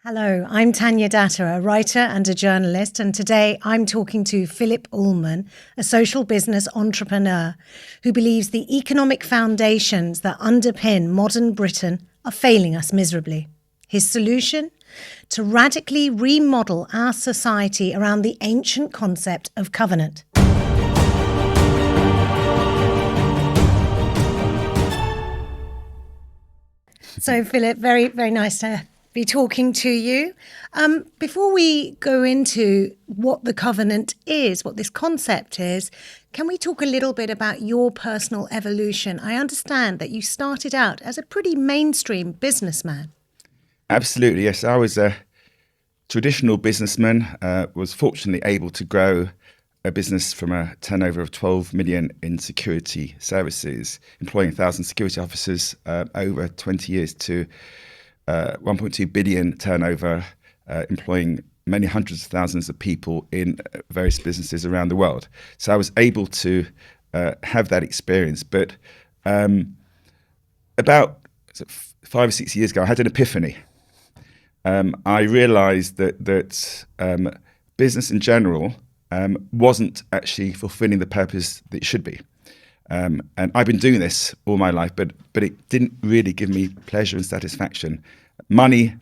Hello, I'm Tanya Datta, a writer and a journalist, and today I'm talking to Phillip Ullmann, a social business entrepreneur who believes the economic foundations that underpin modern Britain are failing us miserably. His solution? To radically remodel our society around the ancient concept of covenant. So, Phillip, very, very nice to be talking to you. Before we go into what the covenant is, what this concept is, can we talk a little bit about your personal evolution? I understand that you started out as a pretty mainstream businessman. Absolutely, yes. I was a traditional businessman, was fortunately able to grow a business from a turnover of 12 million in security services, employing 1,000 security officers over 20 years to 1.2 billion turnover, employing many hundreds of thousands of people in various businesses around the world. So I was able to have that experience. But about 5 or 6 years ago, I had an epiphany. I realized that business in general wasn't actually fulfilling the purpose that it should be. And I've been doing this all my life, but it didn't really give me pleasure and satisfaction. Money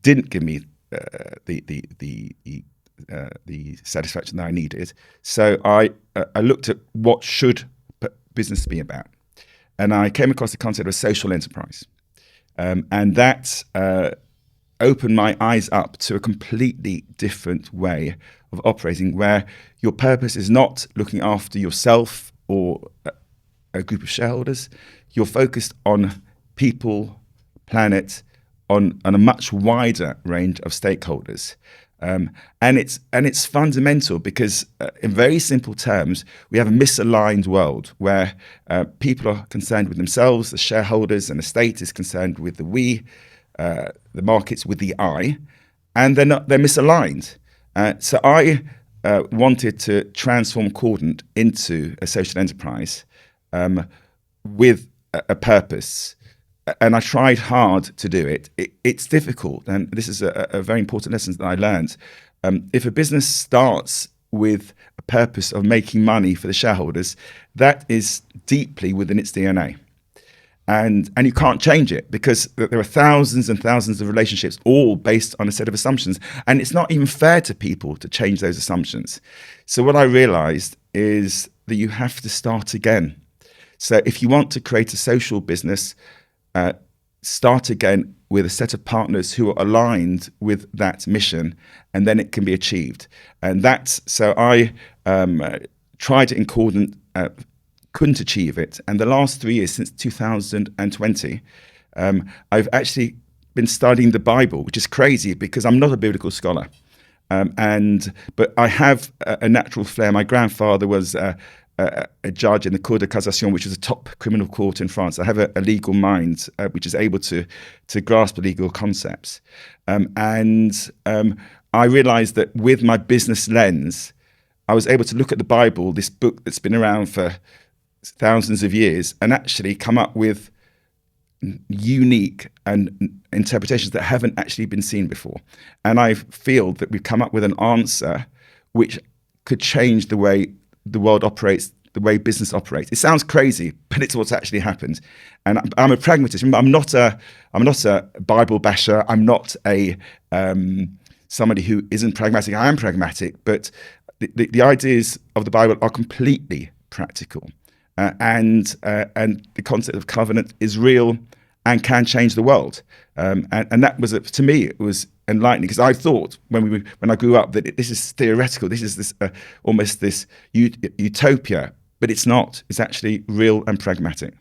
didn't give me the satisfaction that I needed. So I looked at what should business be about, and I came across the concept of social enterprise, and that opened my eyes up to a completely different way of operating, where your purpose is not looking after yourself or a group of shareholders. You're focused on people, planet, on a much wider range of stakeholders. And it's fundamental because in very simple terms, we have a misaligned world where people are concerned with themselves, the shareholders, and the state is concerned with the we, the markets with the I, and they're misaligned. So I wanted to transform Cordant into a social enterprise with a purpose. And I tried hard to do it. It's difficult. And this is a very important lesson that I learned. If a business starts with a purpose of making money for the shareholders, that is deeply within its DNA. And you can't change it because there are thousands and thousands of relationships all based on a set of assumptions. And it's not even fair to people to change those assumptions. So what I realized is that you have to start again. So if you want to create a social business, start again with a set of partners who are aligned with that mission, and then it can be achieved. And so I tried it in Cordant, couldn't achieve it. And the last 3 years, since 2020, I've actually been studying the Bible, which is crazy because I'm not a biblical scholar. But I have a natural flair. My grandfather was a judge in the Cour de Cassation, which is a top criminal court in France. I have a legal mind which is able to grasp the legal concepts. I realized that with my business lens, I was able to look at the Bible, this book that's been around for thousands of years, and actually come up with unique and interpretations that haven't actually been seen before. And I feel that we've come up with an answer which could change the way the world operates, the way business operates. It sounds crazy, but it's what's actually happened. And I'm a pragmatist. I'm not a Bible basher. I'm not somebody who isn't pragmatic. I am pragmatic, but the ideas of the Bible are completely practical. And the concept of covenant is real and can change the world. And that was, to me, it was enlightening, because I thought when I grew up that this is theoretical, this is this almost this utopia, but it's not. It's actually real and pragmatic.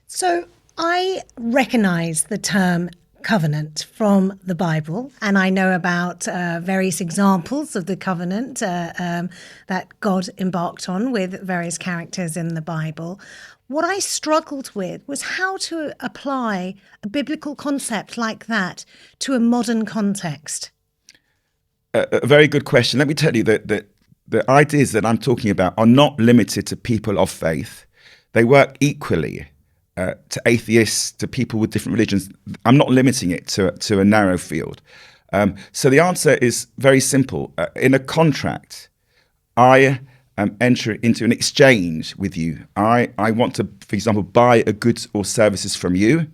So I recognize the term covenant from the Bible, and I know about various examples of the covenant that God embarked on with various characters in the Bible. What I struggled with was how to apply a biblical concept like that to a modern context. A very good question. Let me tell you that the ideas that I'm talking about are not limited to people of faith. They work equally to atheists, to people with different religions. I'm not limiting it to a narrow field. So the answer is very simple. In a contract, I enter into an exchange with you. I want to, for example, buy a goods or services from you.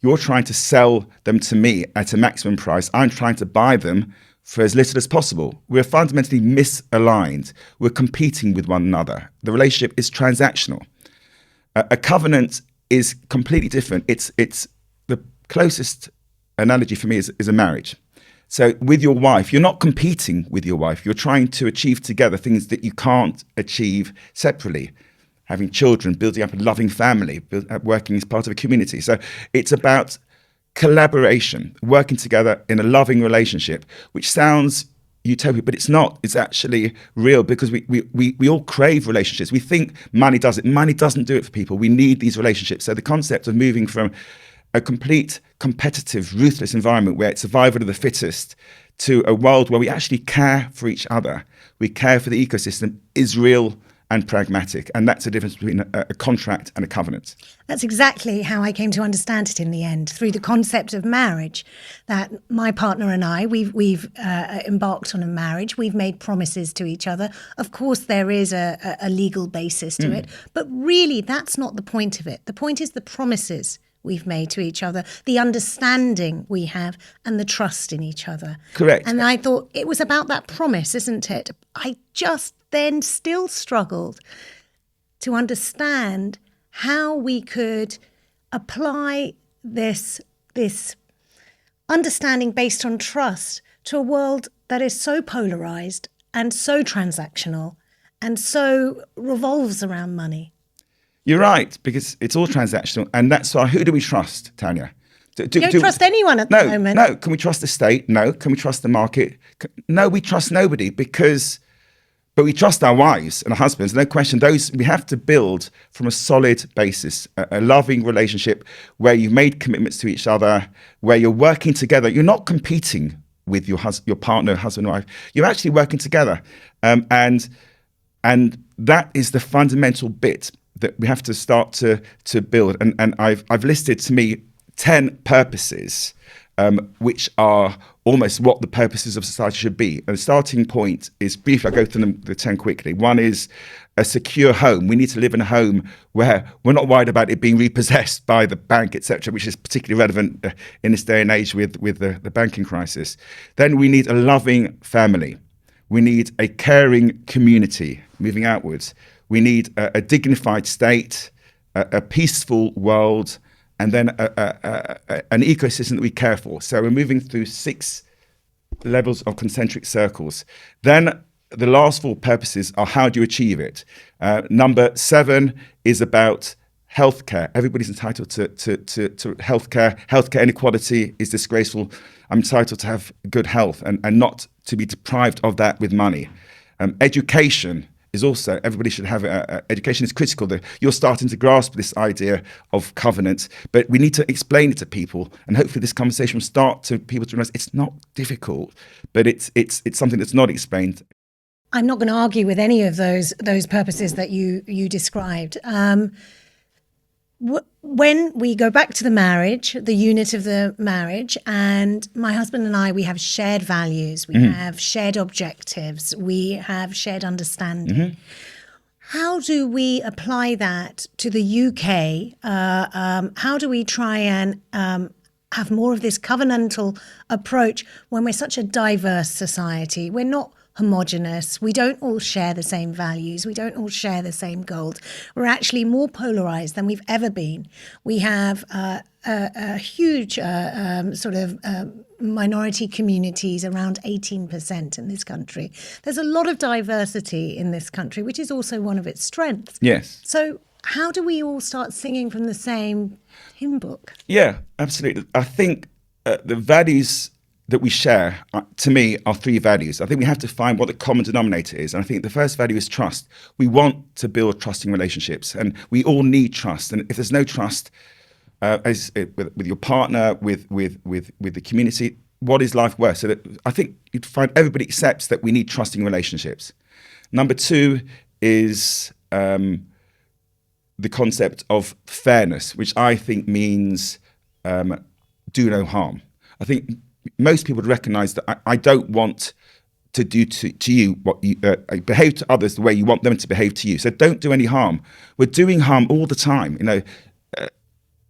You're trying to sell them to me at a maximum price. I'm trying to buy them for as little as possible. We're fundamentally misaligned. We're competing with one another. The relationship is transactional. A covenant is completely different. It's the closest analogy for me is a marriage. So with your wife, you're not competing with your wife. You're trying to achieve together things that you can't achieve separately. Having children, building up a loving family, working as part of a community. So it's about collaboration, working together in a loving relationship, which sounds utopia, but it's not. It's actually real, because we all crave relationships. We think money does it. Money doesn't do it for people. We need these relationships. So the concept of moving from a complete competitive, ruthless environment where it's survival of the fittest to a world where we actually care for each other, we care for the ecosystem, is real and pragmatic. And that's the difference between a contract and a covenant. That's exactly how I came to understand it in the end, through the concept of marriage. That my partner and I, we've embarked on a marriage. We've made promises to each other. Of course, there is a legal basis to it, but really, that's not the point of it. The point is the promises we've made to each other, the understanding we have, and the trust in each other. Correct. And I thought it was about that promise, isn't it? I just then still struggled to understand how we could apply this understanding based on trust to a world that is so polarized and so transactional and so revolves around money. You're right, because it's all transactional, and that's why. Who do we trust, Tanya? You don't trust anyone at the moment. No. Can we trust the state? No. Can we trust the market? No, we trust nobody, but we trust our wives and our husbands. No question. Those we have to build from a solid basis, a loving relationship where you've made commitments to each other, where you're working together. You're not competing with your partner, husband, or wife. You're actually working together, and that is the fundamental bit that we have to start to build. And I've listed, to me, 10 purposes, which are almost what the purposes of society should be. And the starting point is, briefly, I'll go through the 10 quickly. One is a secure home. We need to live in a home where we're not worried about it being repossessed by the bank, etc., which is particularly relevant in this day and age with the banking crisis. Then we need a loving family. We need a caring community moving outwards. We need a dignified state, a peaceful world, and then an ecosystem that we care for. So we're moving through 6 levels of concentric circles. Then the last 4 purposes are, how do you achieve it? Number 7 is about healthcare. Everybody's entitled to healthcare. Healthcare inequality is disgraceful. I'm entitled to have good health and not to be deprived of that with money. Education is also, everybody should have education is critical. You're starting to grasp this idea of covenant, but we need to explain it to people, and hopefully this conversation will start to people to realize it's not difficult, but it's something that's not explained. I'm not going to argue with any of those purposes that you described. When we go back to the marriage, the unit of the marriage, and my husband and I, we have shared values, we have shared objectives, we have shared understanding. How do we apply that to the UK? How do we try and have more of this covenantal approach when we're such a diverse society? We're not homogenous. We don't all share the same values. We don't all share the same goals. We're actually more polarized than we've ever been. We have a huge minority communities, around 18% in this country. There's a lot of diversity in this country, which is also one of its strengths. Yes. So how do we all start singing from the same hymn book? Yeah, absolutely. I think the values that we share, to me, are 3 values. I think we have to find what the common denominator is. And I think the first value is trust. We want to build trusting relationships, and we all need trust. And if there's no trust with your partner, with the community, what is life worth? So that I think you'd find everybody accepts that we need trusting relationships. Number 2 is the concept of fairness, which I think means do no harm. I think most people would recognise that I don't want to do to you what you behave to others the way you want them to behave to you. So don't do any harm. We're doing harm all the time.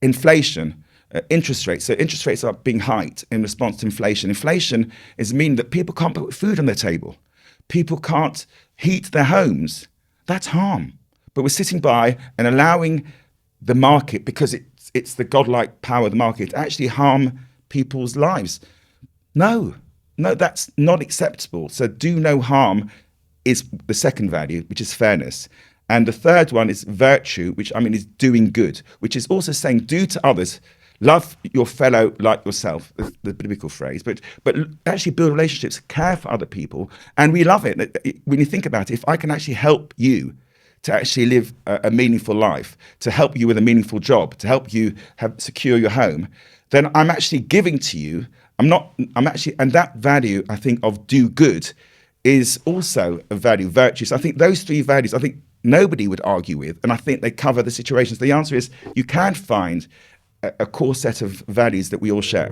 Inflation, interest rates. So interest rates are being hiked in response to inflation. Inflation is meaning that people can't put food on their table. People can't heat their homes. That's harm. But we're sitting by and allowing the market, because it's the godlike power of the market, to actually harm people's lives. No, that's not acceptable. So do no harm is the second value, which is fairness. And the third one is virtue, which is doing good, which is also saying do to others, love your fellow like yourself, the biblical phrase, but actually build relationships, care for other people. And we love it. When you think about it, if I can actually help you to actually live a meaningful life, to help you with a meaningful job, to help you secure your home, then I'm actually giving to you. And that value, I think, of do good is also a value, virtue. So I think those three values, I think nobody would argue with, and I think they cover the situations. The answer is you can find a core set of values that we all share.